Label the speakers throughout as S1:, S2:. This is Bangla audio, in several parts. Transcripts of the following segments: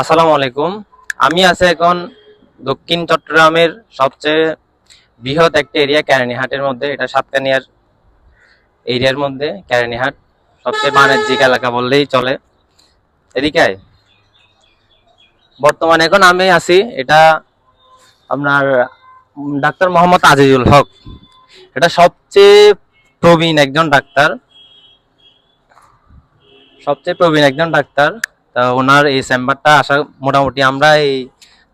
S1: আসসালামু আলাইকুম। আমি আছি এখন দক্ষিণ চট্টগ্রামের সবচেয়ে বৃহৎ একটা এরিয়া কেরানীহাটের মধ্যে। এটা সাতকানিয়ার এরিয়ার মধ্যে কেরানীহাট সবচেয়ে বাণিজ্যিক এলাকা বললেই চলে। এদিকে আয়। বর্তমানে এখন আমি আছি এটা আপনার ডাক্তার মোহাম্মদ আজিজুল হক। এটা সবচেয়ে প্রবীণ একজন ডাক্তার। তা ওনার এই চেম্বারটা আসা মোটামুটি আমরা এই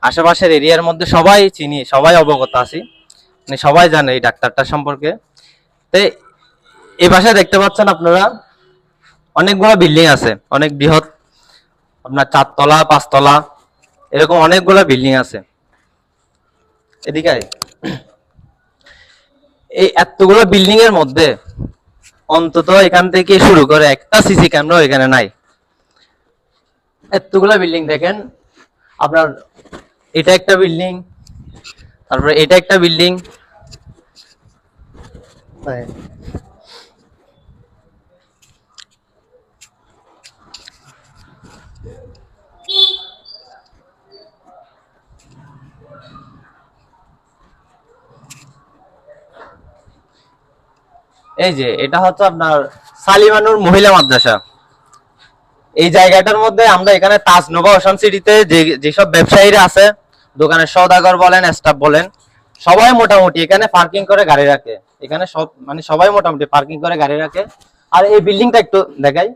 S1: আশেপাশের এরিয়ার মধ্যে সবাই চিনি, সবাই অবগত আছি, মানে সবাই জানে এই ডাক্তারটার সম্পর্কে। তো এই পাশে দেখতে পাচ্ছেন আপনারা অনেকগুলো বিল্ডিং আছে, অনেক বৃহৎ, আপনার 4 তলা 5 তলা এরকম অনেকগুলো বিল্ডিং আছে। এদিকে এই এতগুলো বিল্ডিং এর মধ্যে অন্তত এখান থেকে শুরু করে একটা সিসি ক্যামেরা এখানে নাই। এতগুলো বিল্ডিং দেখেন আপনার, এটা একটা বিল্ডিং, তারপরে এটা একটা বিল্ডিং। এই যে এটা হচ্ছে আপনার সালিমানুর মহিলা মাদ্রাসা। এই জায়গাটার মধ্যে আমরা এখানে তাজনোভা ওশান সিটিতে যেসব ব্যবসায়ীরা আছে, দোকানের সওদাগর বলেন, স্টাফ বলেন, সবাই মোটামুটি এখানে পার্কিং করে গাড়ি রাখে। এখানে সব মানে সবাই মোটামুটি পার্কিং করে গাড়ি রাখে। আর এই বিল্ডিংটা একটু দেখাই।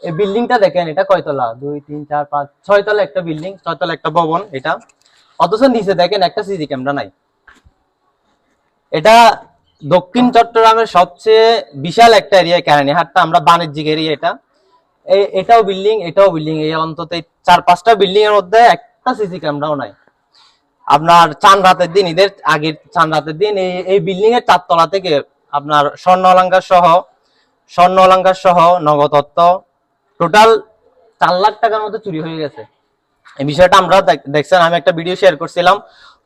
S1: এই বিল্ডিংটা দেখেন, এটা কয়তলা? 2 3 4 5 6 তলা একটা বিল্ডিং, 6 তলা একটা ভবন এটা। অথচ নিচে দেখেন একটা সিসি ক্যামেরা নাই। এটা দক্ষিণ চট্টগ্রামের সবচেয়ে বিশাল একটা এরিয়া কেরানীহাটটা, আমরা বাণিজ্যিক এরিয়া এটা। এটাও বিল্ডিং, এটাও বিল্ডিং, এই অন্তত 4 5টা বিল্ডিং এর মধ্যে একটা সিসি ক্যামেরাও নাই। আপনার চাঁদ রাতের দিন, ঈদের আগের চাঁদ রাতের দিন এই বিল্ডিং এর 4 তলা থেকে আপনার স্বর্ণ অলংকার সহ নগদ অর্থ টোটাল 4 লাখ টাকার মতো চুরি হয়ে গেছে। এই বিষয়টা আমরা দেখছেন, আমি একটা ভিডিও শেয়ার করছিলাম,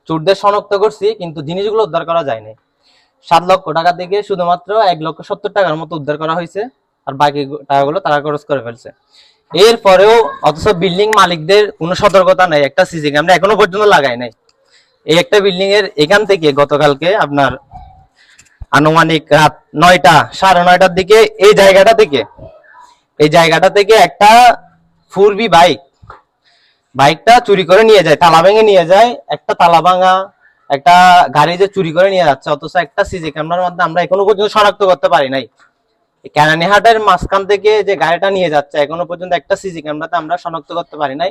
S1: চোরদের শনাক্ত করছি, কিন্তু জিনিসগুলো উদ্ধার করা যায়নি। 7 লক্ষ টাকা থেকে শুধুমাত্র 1,70,000 টাকার মতো উদ্ধার করা হয়েছে, আর বাকি টাকাগুলো তারা খরচ করে ফেলছে। এরপরেও অথচ বিল্ডিং মালিকদের কোনো সতর্কতা নাই, একটা সিসি ক্যামেরা এখনো পর্যন্ত লাগাই নাই। এই একটা বিল্ডিং এর এখান থেকে গতকালকে আপনার আনুমানিক রাত 9টা 9:30টার দিকে এই জায়গাটা থেকে একটা ফুরবি বাইকটা চুরি করে নিয়ে যায়, তালা ভেঙে নিয়ে যায়। একটা তালা ভাঙা একটা গাড়ি যে চুরি করে নিয়ে যাচ্ছে, অথচ একটা সিসি ক্যামেরার মধ্যে আমরা এখনো পর্যন্ত শনাক্ত করতে পারি নাই। কেরানীহাটের মাঝখান থেকে যে গাড়িটা নিয়ে যাচ্ছে, এখনো পর্যন্ত একটা সিসি ক্যামেরাতে আমরা শনাক্ত করতে পারি নাই।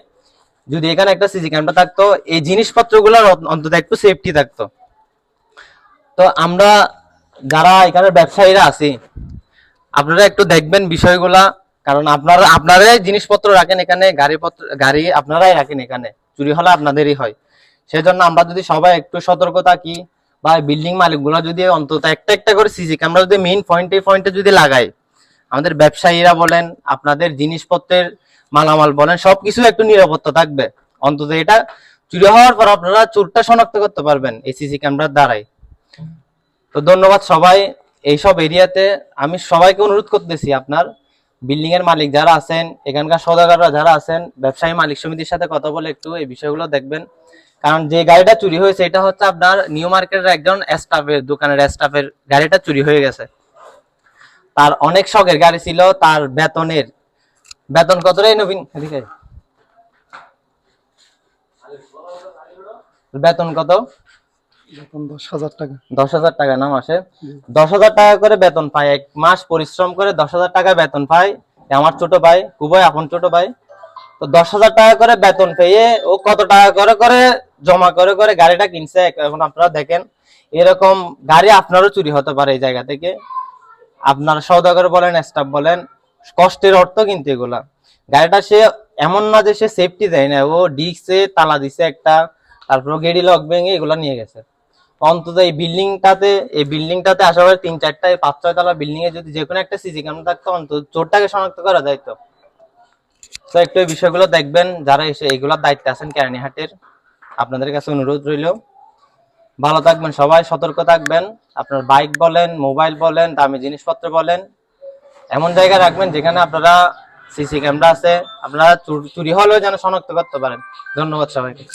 S1: যদি এখানে একটা সিসি ক্যামেরা থাকতো, এই জিনিসপত্রগুলোর অন্তত একটু সেফটি থাকতো। তো আমরা যারা এখানে ব্যবসায়ীরা আছি, আপনারা একটু দেখবেন বিষয়গুলা, কারণ আপনারাই জিনিসপত্র রাখেন এখানে, গাড়ি আপনারাই রাখেন এখানে, চুরি হলে আপনাদেরই হয়। সেজন্য আমরা যদি সবাই একটু সতর্ক থাকি, বা বিল্ডিং মালিকগুলো যদি অন্তত একটা একটা করে সিসি ক্যামেরা যদি মেইন পয়েন্টে যদি লাগায়, আমাদের ব্যবসায়ীরা বলেন, আপনাদের জিনিসপত্রের মালামাল বলেন, সবকিছু একটু নিরাপত্তা থাকবে। অন্তত এটা চুরি হওয়ার পর আপনারা চোরটা শনাক্ত করতে পারবেন এই সিসি ক্যামেরার দ্বারাই। তো ধন্যবাদ সবাই। এইসব এরিয়াতে আমি সবাইকে অনুরোধ করতেছি, আপনার বিল্ডিং এর মালিক যারা আছেন, এখানকার সওদাগররা যারা আছেন, ব্যবসায়ী মালিক সমিতির সাথে কথা বলে একটু এই বিষয়গুলো দেখবেন। কারণ যে গাড়িটা চুরি হয়েছে, এটা হচ্ছে আপনার নিউ মার্কেটের একজন স্টাফের, দোকানের স্টাফের গাড়িটা চুরি হয়ে গেছে। তার অনেক শখের গাড়ি ছিল, তার বেতন কত রে নবীন? বেতন কত?
S2: 10,000 টাকা।
S1: 10,000 টাকা না মাসে? 10,000 টাকা করে বেতন পায়, 1 মাস পরিশ্রম করে 10,000 টাকা বেতন পায়। আমার ছোট ভাই, খুবই আপন ছোট ভাই। তো 10,000 টাকা করে বেতন পেয়ে ও কত টাকা করে করে জমা করে করে গাড়িটা কিনছে। এখন আপনারা দেখেন, এরকম গাড়ি আপনারও চুরি হতে পারে এই জায়গা থেকে। আপনার সওদাগর বলেন, স্টাফ বলেন, কষ্টের অর্থ কিন্তু এগুলা। গাড়িটা সে এমন না যে সে সেফটি দেয় না, ও ডিস্কে তালা দিছে একটা, তারপর গেড়ি লক ভেঙে এগুলা নিয়ে গেছে। অন্তত এই বিল্ডিংটাতে আশেপাশে 3 4টা 5 6 তলা বিল্ডিং এ যদি যে কোনো একটা সিসি ক্যামেরা থাকতো, অন্তত চোরটাকে শনাক্ত করা যাইতো। তো একটু এই বিষয়গুলো দেখবেন যারা এসে এগুলোর দায়িত্বে আছেন কেরানীহাটের। আপনাদের কাছে অনুরোধ রইল, ভালো থাকবেন সবাই, সতর্ক থাকবেন। আপনার বাইক বলেন, মোবাইল বলেন, দামি জিনিসপত্র বলেন, এমন জায়গায় রাখবেন যেখানে আপনারা সিসি ক্যামেরা আছে, আপনারা চুরি হলেও যেন শনাক্ত করতে পারেন। ধন্যবাদ সবাইকে।